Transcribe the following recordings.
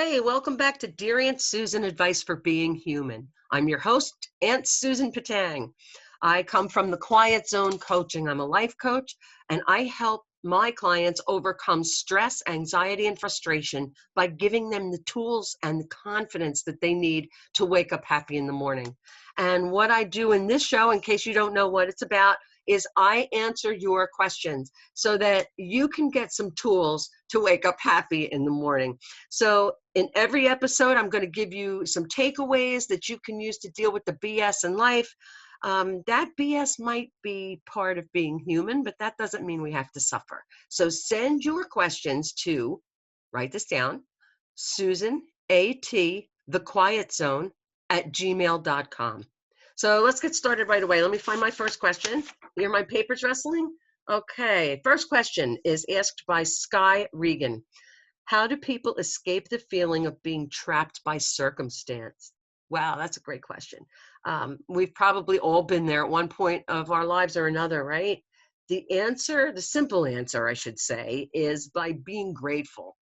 Hey, welcome back to Dear Aunt Susan Advice for Being Human. I'm your host, Aunt Susan Patang. I come from the Quiet Zone Coaching. I'm a life coach, and I help my clients overcome stress, anxiety, and frustration by giving them the tools and the confidence that they need to wake up happy in the morning. And what I do in this show, in case you don't know what it's about, is I answer your questions so that you can get some tools to wake up happy in the morning. So in every episode, I'm going to give you some takeaways that you can use to deal with the BS in life. That BS might be part of being human, but that doesn't mean we have to suffer. So send your questions to, write this down, Susan, A-T, the Quiet Zone at gmail.com. So let's get started right away. Let me find my first question. Hear my papers rustling? Okay, first question is asked by Sky Regan. How do people escape the feeling of being trapped by circumstance? Wow, that's a great question. We've probably all been there at one point of our lives or another, right? The answer, the simple answer, I should say, is by being grateful.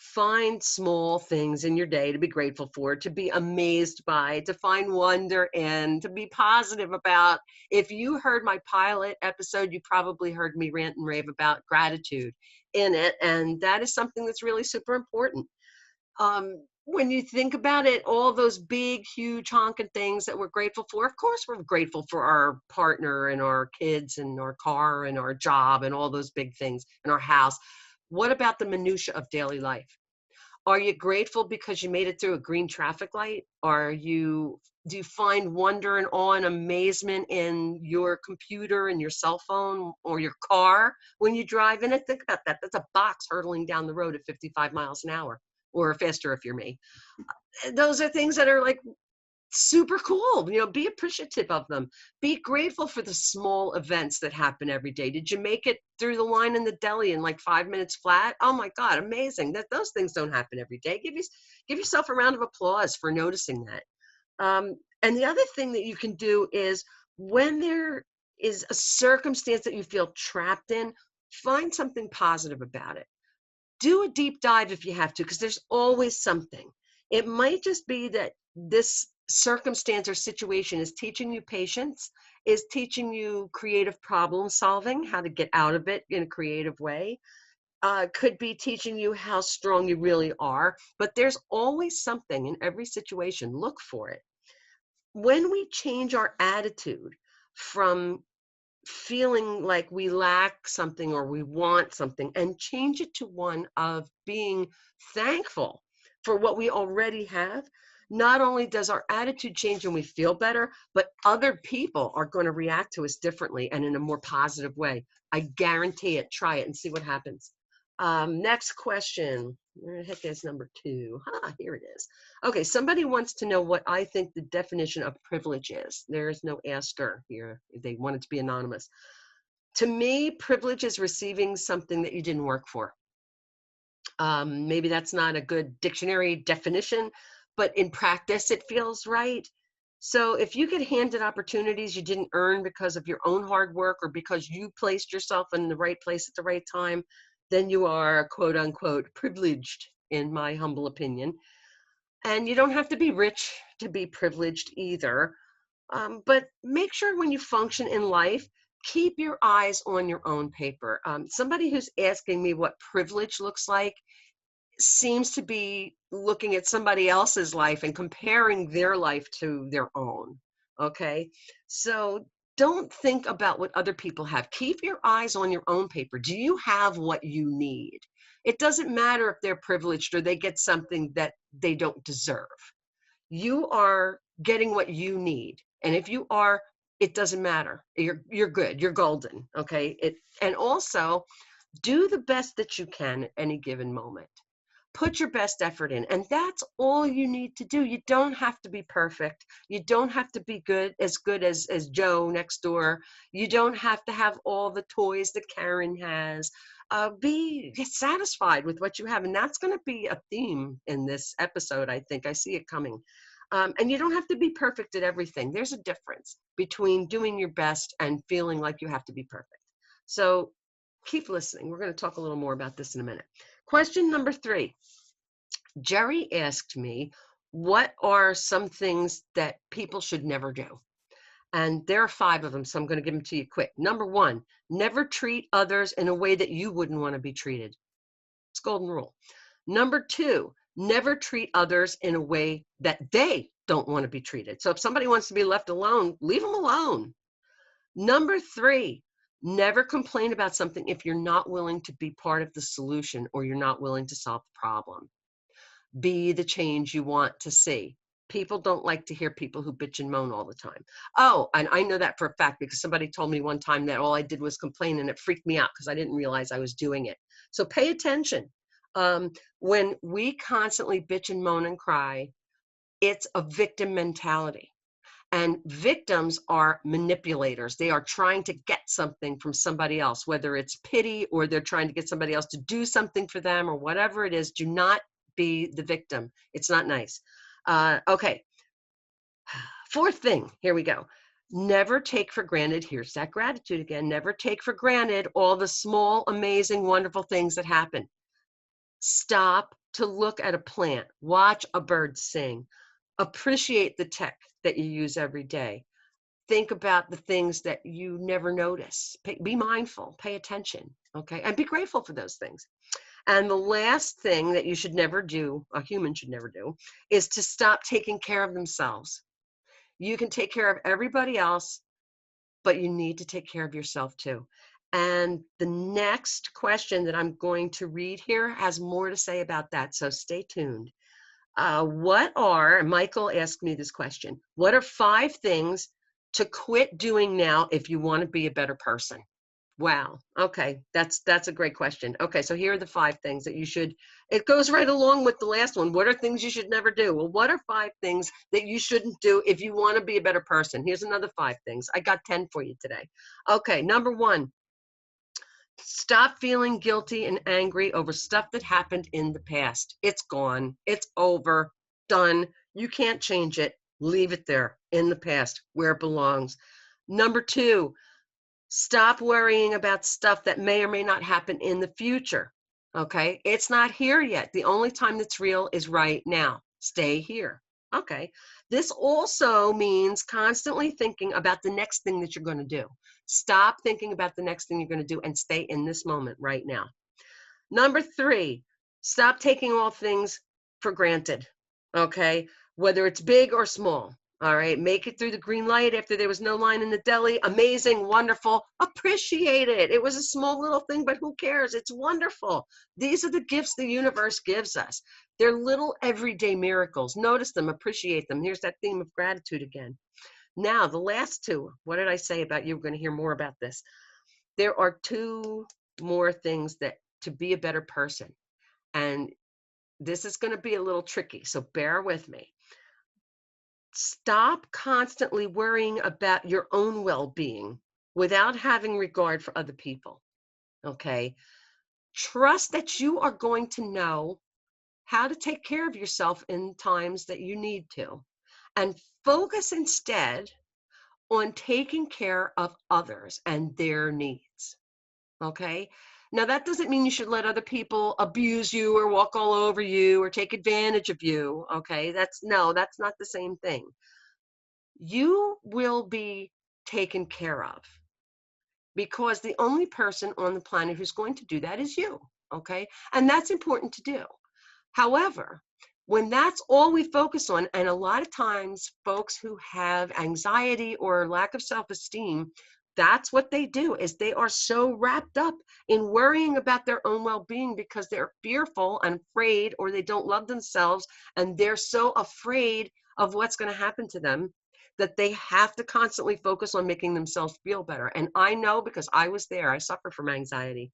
Find small things in your day to be grateful for, to be amazed by, to find wonder in, to be positive about. If you heard my pilot episode, you probably heard me rant and rave about gratitude in it, and that is something that's really super important. When you think about it, all those big, huge honking things that we're grateful for, of course, we're grateful for our partner and our kids and our car and our job and all those big things and our house. What about the minutia of daily life? Are you grateful because you made it through a green traffic light? Do you find wonder and awe and amazement in your computer and your cell phone or your car when you drive in it? Think about that. That's a box hurtling down the road at 55 miles an hour or faster if you're me. Those are things that are like super cool. Be appreciative of them. Be grateful for the small events that happen every day. Did you make it through the line in the deli in like 5 minutes flat? Oh my God, amazing. Those things don't happen every day. Give yourself a round of applause for noticing that. And the other thing that you can do is when there is a circumstance that you feel trapped in, find something positive about it. Do a deep dive if you have to, because there's always something. It might just be that this circumstance or situation is teaching you patience, is teaching you creative problem solving, how to get out of it in a creative way. Could be teaching you how strong you really are, but there's always something in every situation. Look for it. When we change our attitude from feeling like we lack something or we want something and change it to one of being thankful for what we already have, not only does our attitude change and we feel better, but other people are going to react to us differently and in a more positive way. I guarantee it. Try it and see what happens. Next question. We're going to hit this number 2. Here it is. Okay, somebody wants to know what I think the definition of privilege is. There is no asker here. They want it to be anonymous. To me, privilege is receiving something that you didn't work for. Maybe that's not a good dictionary definition, but in practice, it feels right. So if you get handed opportunities you didn't earn because of your own hard work or because you placed yourself in the right place at the right time, then you are quote unquote privileged, in my humble opinion. And you don't have to be rich to be privileged either. But make sure when you function in life, keep your eyes on your own paper. Somebody who's asking me what privilege looks like seems to be looking at somebody else's life and comparing their life to their own. Okay. So don't think about what other people have. Keep your eyes on your own paper. Do you have what you need? It doesn't matter if they're privileged or they get something that they don't deserve. You are getting what you need. And if you are, it doesn't matter. You're good. You're golden. Okay. And also do the best that you can at any given moment. Put your best effort in, and that's all you need to do. You don't have to be perfect. You don't have to be good as Joe next door. You don't have to have all the toys that Karen has. Get satisfied with what you have, and that's going to be a theme in this episode. I think I see it coming. And you don't have to be perfect at everything. There's a difference between doing your best and feeling like you have to be perfect. So keep listening. We're going to talk a little more about this in a minute. Question number 3. Jerry asked me, what are some things that people should never do? And there are 5 of them, so I'm going to give them to you quick. Number 1, never treat others in a way that you wouldn't want to be treated. It's golden rule. Number 2, never treat others in a way that they don't want to be treated. So if somebody wants to be left alone, leave them alone. Number 3, never complain about something if you're not willing to be part of the solution or you're not willing to solve the problem. Be the change you want to see. People don't like to hear people who bitch and moan all the time. Oh, and I know that for a fact because somebody told me one time that all I did was complain and it freaked me out because I didn't realize I was doing it. So pay attention. When we constantly bitch and moan and cry, it's a victim mentality. And victims are manipulators. They are trying to get something from somebody else, whether it's pity or they're trying to get somebody else to do something for them or whatever it is. Do not be the victim. It's not nice. Okay. 4th thing, here we go. Never take for granted, here's that gratitude again, never take for granted all the small, amazing, wonderful things that happen. Stop to look at a plant, watch a bird sing, appreciate the tech that you use every day. Think about the things that you never notice. Be mindful, pay attention, okay? And be grateful for those things. And the last thing that you should never do, a human should never do, is to stop taking care of themselves. You can take care of everybody else, but you need to take care of yourself too. And the next question that I'm going to read here has more to say about that, so stay tuned. Michael asked me this question, what are 5 things to quit doing now if you want to be a better person? Wow. Okay. That's a great question. Okay. So here are the 5 things that you should, it goes right along with the last one. What are things you should never do? Well, what are 5 things that you shouldn't do if you want to be a better person? Here's another 5 things. I got 10 for you today. Okay. Number 1, stop feeling guilty and angry over stuff that happened in the past. It's gone. It's over. Done. You can't change it. Leave it there in the past where it belongs. Number 2, stop worrying about stuff that may or may not happen in the future. Okay. It's not here yet. The only time that's real is right now. Stay here. Okay. This also means constantly thinking about the next thing that you're going to do. Stop thinking about the next thing you're going to do and stay in this moment right now. Number 3, stop taking all things for granted. Okay. Whether it's big or small. All right, make it through the green light after there was no line in the deli. Amazing, wonderful, appreciate it. It was a small little thing, but who cares? It's wonderful. These are the gifts the universe gives us. They're little everyday miracles. Notice them, appreciate them. Here's that theme of gratitude again. Now, the last 2, what did I say about you? We're going to hear more about this. There are 2 more things that to be a better person. And this is going to be a little tricky, so bear with me. Stop constantly worrying about your own well-being without having regard for other people. Okay. Trust that you are going to know how to take care of yourself in times that you need to, and focus instead on taking care of others and their needs. Okay. Now, that doesn't mean you should let other people abuse you or walk all over you or take advantage of you. Okay. That's not the same thing. You will be taken care of because the only person on the planet who's going to do that is you. Okay. And that's important to do. However, when that's all we focus on, and a lot of times folks who have anxiety or lack of self-esteem, that's what they do, is they are so wrapped up in worrying about their own well-being because they're fearful and afraid, or they don't love themselves and they're so afraid of what's going to happen to them that they have to constantly focus on making themselves feel better. And I know because I was there, I suffer from anxiety,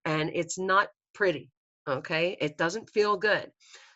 and it's not pretty. Okay. It doesn't feel good.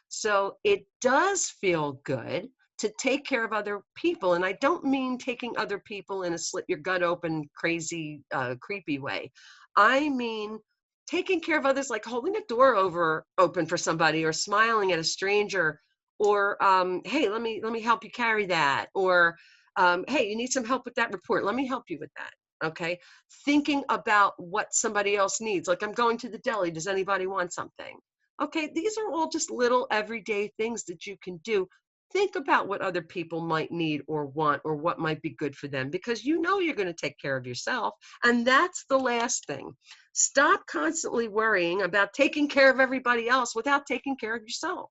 So it does feel good to take care of other people. And I don't mean taking other people in a slit your gut open, crazy, creepy way. I mean taking care of others, like holding a door open for somebody, or smiling at a stranger, or hey, let me help you carry that, or hey, you need some help with that report, let me help you with that. Okay. Thinking about what somebody else needs. Like, I'm going to the deli. Does anybody want something? Okay, these are all just little everyday things that you can do. Think about what other people might need or want or what might be good for them because you know you're going to take care of yourself. And that's the last thing. Stop constantly worrying about taking care of everybody else without taking care of yourself.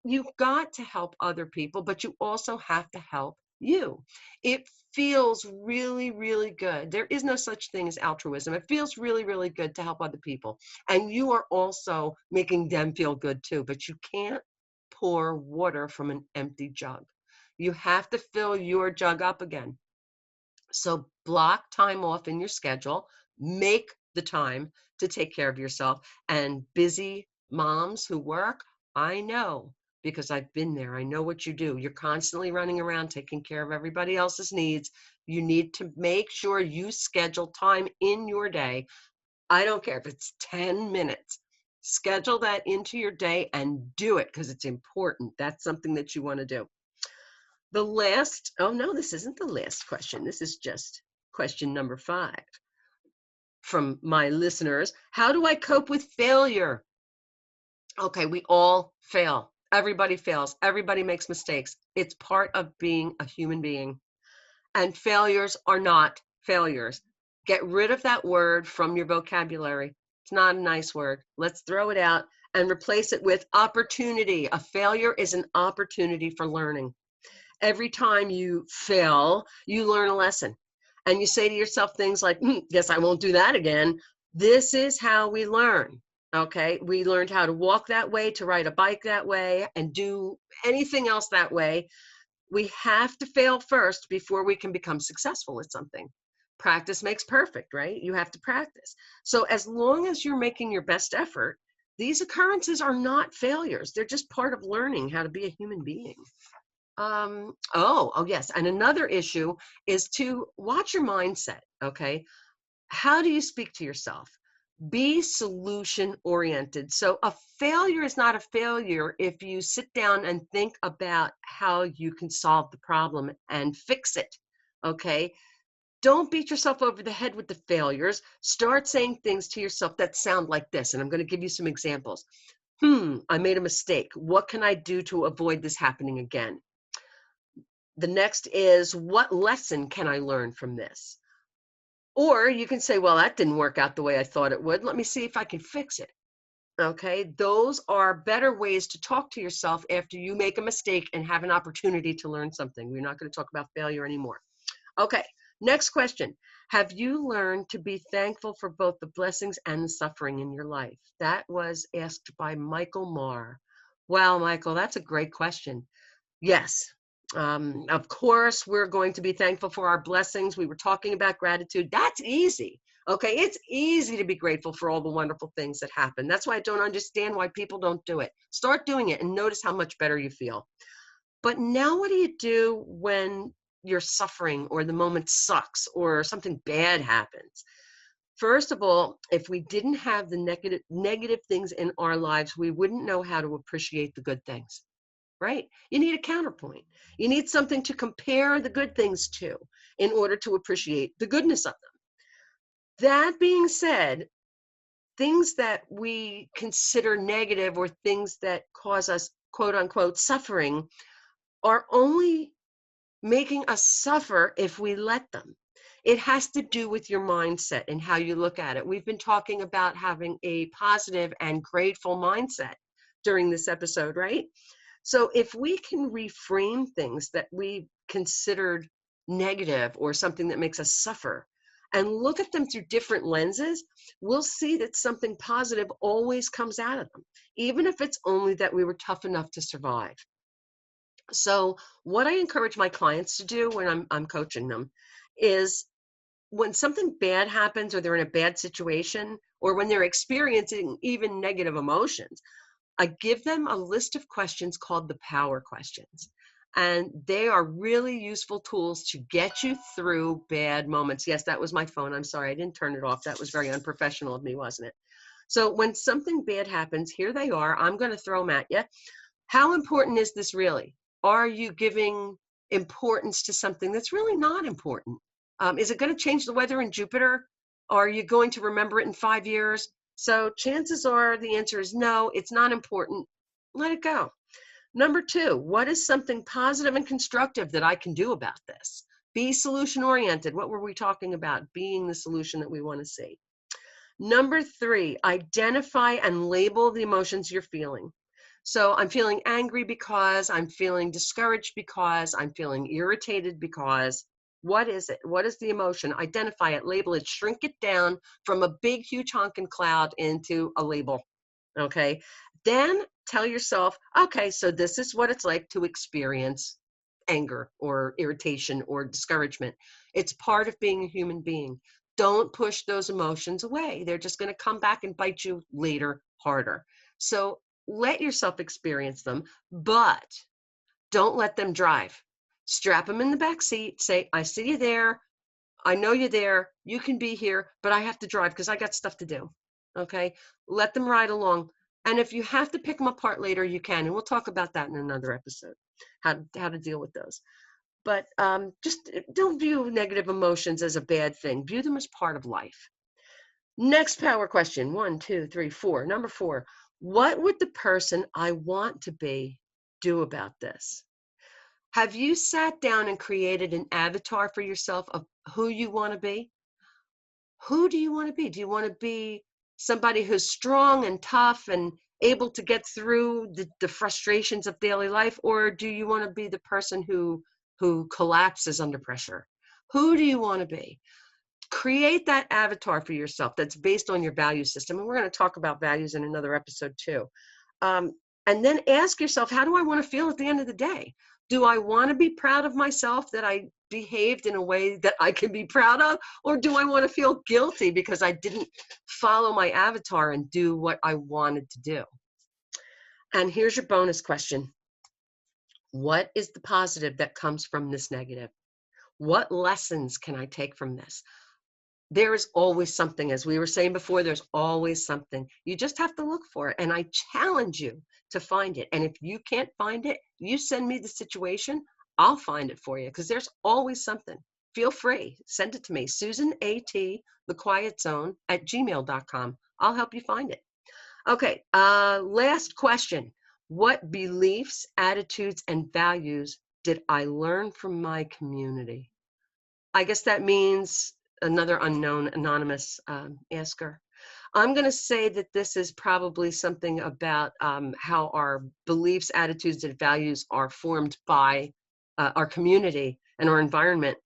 You've got to help other people, but you also have to help you. It feels really, really good. There is no such thing as altruism. It feels really, really good to help other people. And you are also making them feel good too, but you can't pour water from an empty jug. You have to fill your jug up again. So block time off in your schedule, make the time to take care of yourself. And busy moms who work, I know because I've been there. I know what you do. You're constantly running around taking care of everybody else's needs. You need to make sure you schedule time in your day. I don't care if it's 10 minutes. Schedule that into your day and do it because it's important. That's something that you want to do. The last, oh no, this isn't the last question. This is just question number 5 from my listeners. How do I cope with failure? Okay, we all fail. Everybody fails. Everybody makes mistakes. It's part of being a human being. And failures are not failures. Get rid of that word from your vocabulary. It's not a nice word. Let's throw it out and replace it with opportunity. A failure is an opportunity for learning. Every time you fail, you learn a lesson. And you say to yourself things like, guess I won't do that again. This is how we learn. Okay. We learned how to walk that way, to ride a bike that way, and do anything else that way. We have to fail first before we can become successful at something. Practice makes perfect, right? You have to practice. So as long as you're making your best effort, these occurrences are not failures. They're just part of learning how to be a human being. Oh, yes. And another issue is to watch your mindset. Okay. How do you speak to yourself? Be solution oriented. So a failure is not a failure if you sit down and think about how you can solve the problem and fix it. Okay. Don't beat yourself over the head with the failures. Start saying things to yourself that sound like this. And I'm going to give you some examples. I made a mistake. What can I do to avoid this happening again? The next is, what lesson can I learn from this? Or you can say, well, that didn't work out the way I thought it would. Let me see if I can fix it. Okay. Those are better ways to talk to yourself after you make a mistake and have an opportunity to learn something. We're not going to talk about failure anymore. Okay. Next question. Have you learned to be thankful for both the blessings and the suffering in your life? That was asked by Michael Marr. Wow, Michael, that's a great question. Yes. Of course, we're going to be thankful for our blessings. We were talking about gratitude. That's easy. Okay. It's easy to be grateful for all the wonderful things that happen. That's why I don't understand why people don't do it. Start doing it and notice how much better you feel. But now what do you do when you're suffering or the moment sucks or something bad happens? First of all, if we didn't have the negative things in our lives, we wouldn't know how to appreciate the good things. Right? You need a counterpoint. You need something to compare the good things to in order to appreciate the goodness of them. That being said, things that we consider negative or things that cause us quote unquote suffering are only making us suffer if we let them. It has to do with your mindset and how you look at it. We've been talking about having a positive and grateful mindset during this episode, right? So if we can reframe things that we considered negative or something that makes us suffer and look at them through different lenses, we'll see that something positive always comes out of them, even if it's only that we were tough enough to survive. So what I encourage my clients to do when I'm coaching them is when something bad happens or they're in a bad situation or when they're experiencing even negative emotions, I give them a list of questions called the power questions. And they are really useful tools to get you through bad moments. Yes, that was my phone. I'm sorry, I didn't turn it off. That was very unprofessional of me, wasn't it? So when something bad happens, here they are. I'm going to throw them at you. How important is this really? Are you giving importance to something that's really not important? Is it going to change the weather in Jupiter? Are you going to remember it in 5 years? So chances are the answer is no, it's not important. Let it go. Number two, what is something positive and constructive that I can do about this? Be solution oriented. What were we talking about? Being the solution that we want to see. Number three, identify and label the emotions you're feeling. So I'm feeling angry because, I'm feeling discouraged because, I'm feeling irritated because. What is it? What is the emotion? Identify it, label it, shrink it down from a big, huge honking cloud into a label. Okay. Then tell yourself, okay, so this is what it's like to experience anger or irritation or discouragement. It's part of being a human being. Don't push those emotions away. They're just going to come back and bite you later harder. So let yourself experience them, but don't let them drive. Strap them in the back seat. Say, I see you there. I know you're there. You can be here, but I have to drive because I got stuff to do. Okay. Let them ride along. And if you have to pick them apart later, you can. And we'll talk about that in another episode, how to deal with those. But just don't view negative emotions as a bad thing. View them as part of life. Next power question. 1, 2, 3, 4. Number 4. What would the person I want to be do about this? Have you sat down and created an avatar for yourself of who you want to be? Who do you want to be? Do you want to be somebody who's strong and tough and able to get through the frustrations of daily life? Or do you want to be the person who collapses under pressure? Who do you want to be? Create that avatar for yourself that's based on your value system. And we're going to talk about values in another episode too. Um, and then ask yourself, how do I want to feel at the end of the day? Do I want to be proud of myself that I behaved in a way that I can be proud of? Or do I want to feel guilty because I didn't follow my avatar and do what I wanted to do? And here's your bonus question. What is the positive that comes from this negative? What lessons can I take from this? There is always something. As we were saying before, there's always something. You just have to look for it. And I challenge you to find it. And if you can't find it, you send me the situation. I'll find it for you because there's always something. Feel free. Send it to me. Susan A.T., thequietzone@gmail.com. I'll help you find it. Okay. Last question. What beliefs, attitudes, and values did I learn from my community? I guess that means another unknown anonymous asker. I'm going to say that this is probably something about how our beliefs, attitudes, and values are formed by our community and our environment.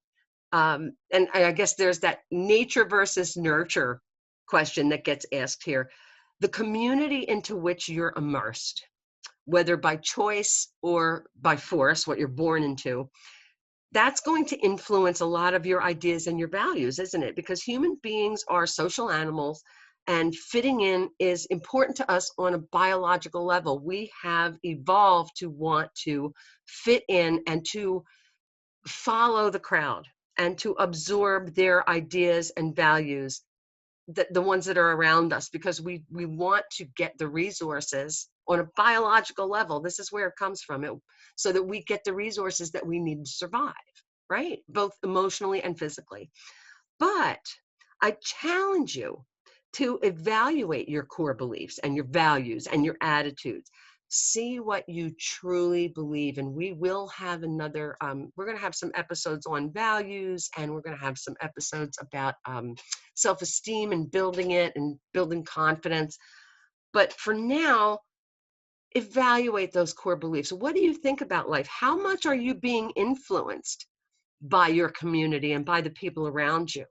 And I guess there's that nature versus nurture question that gets asked here. The community into which you're immersed, whether by choice or by force, what you're born into, that's going to influence a lot of your ideas and your values, isn't it? Because human beings are social animals and fitting in is important to us on a biological level. We have evolved to want to fit in and to follow the crowd and to absorb their ideas and values, the ones that are around us, because we want to get the resources on a biological level. This is where it comes from, so that we get the resources that we need to survive, right? Both emotionally and physically. But I challenge you to evaluate your core beliefs and your values and your attitudes. See what you truly believe. And we will have another, we're going to have some episodes on values, and we're going to have some episodes about self-esteem and building it and building confidence. But for now, evaluate those core beliefs. What do you think about life? How much are you being influenced by your community and by the people around you?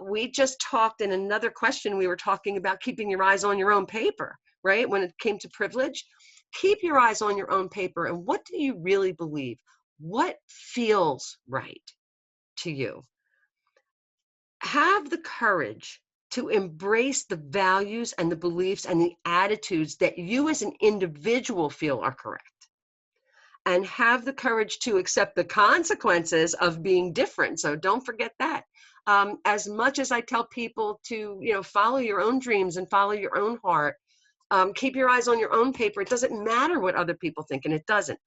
We just talked in another question, we were talking about keeping your eyes on your own paper, right? When it came to privilege, keep your eyes on your own paper. And what do you really believe? What feels right to you? Have the courage to embrace the values and the beliefs and the attitudes that you as an individual feel are correct. And have the courage to accept the consequences of being different. So don't forget that. As much as I tell people to, follow your own dreams and follow your own heart, keep your eyes on your own paper. It doesn't matter what other people think, and it doesn't.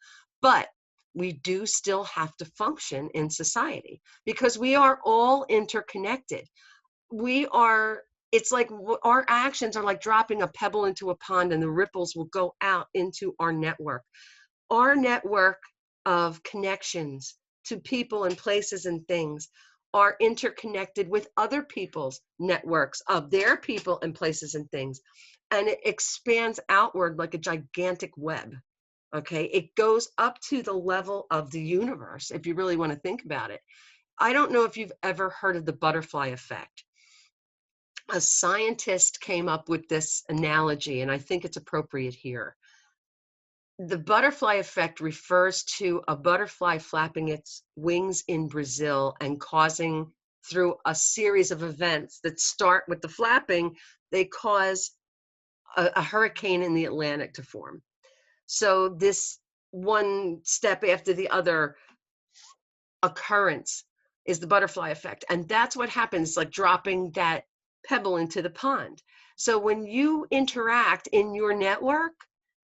But we do still have to function in society because we are all interconnected. We are It's like our actions are like dropping a pebble into a pond, and the ripples will go out into our network. Our network of connections to people and places and things are interconnected with other people's networks of their people and places and things. And it expands outward like a gigantic web. Okay. It goes up to the level of the universe, if you really want to think about it. I don't know if you've ever heard of the butterfly effect. A scientist came up with this analogy, and I think it's appropriate here. The butterfly effect refers to a butterfly flapping its wings in Brazil and causing, through a series of events that start with the flapping, they cause a hurricane in the Atlantic to form. So this one step after the other occurrence is the butterfly effect. And that's what happens, like dropping that pebble into the pond. So when you interact in your network,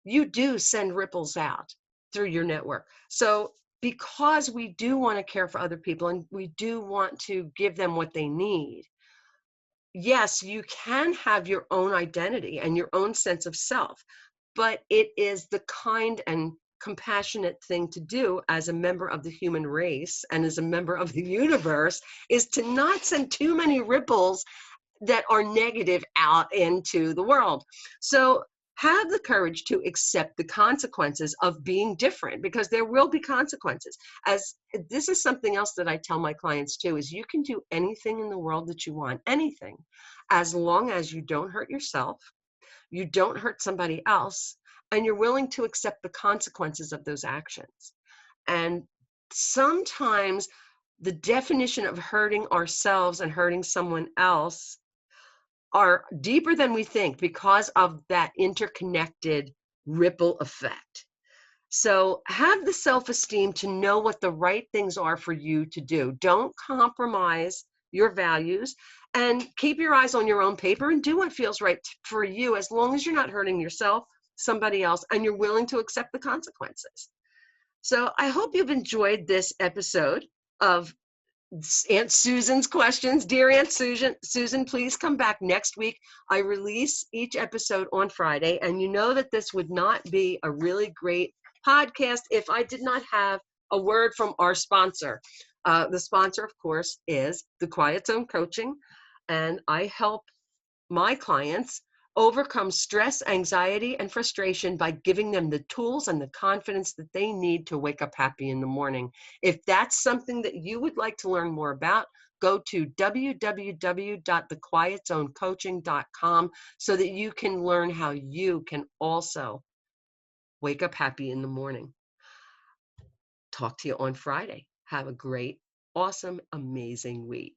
you do send ripples out through your network. So because we do want to care for other people and we do want to give them what they need, yes, you can have your own identity and your own sense of self, but it is the kind and compassionate thing to do as a member of the human race and as a member of the universe, is to not send too many ripples that are negative out into the world. So have the courage to accept the consequences of being different, because there will be consequences. As this is something else that I tell my clients too, is you can do anything in the world that you want, anything, as long as you don't hurt yourself, you don't hurt somebody else, and you're willing to accept the consequences of those actions. And sometimes the definition of hurting ourselves and hurting someone else are deeper than we think because of that interconnected ripple effect. So have the self-esteem to know what the right things are for you to do. Don't compromise your values, and keep your eyes on your own paper and do what feels right for you, as long as you're not hurting yourself, somebody else, and you're willing to accept the consequences. So I hope you've enjoyed this episode of Aunt Susan's questions. Dear Aunt Susan, please come back next week. I release each episode on Friday, and you know that this would not be a really great podcast if I did not have a word from our sponsor. The sponsor, of course, is The Quiet Zone Coaching, and I help my clients overcome stress, anxiety, and frustration by giving them the tools and the confidence that they need to wake up happy in the morning. If that's something that you would like to learn more about, go to www.thequietzonecoaching.com so that you can learn how you can also wake up happy in the morning. Talk to you on Friday. Have a great, awesome, amazing week.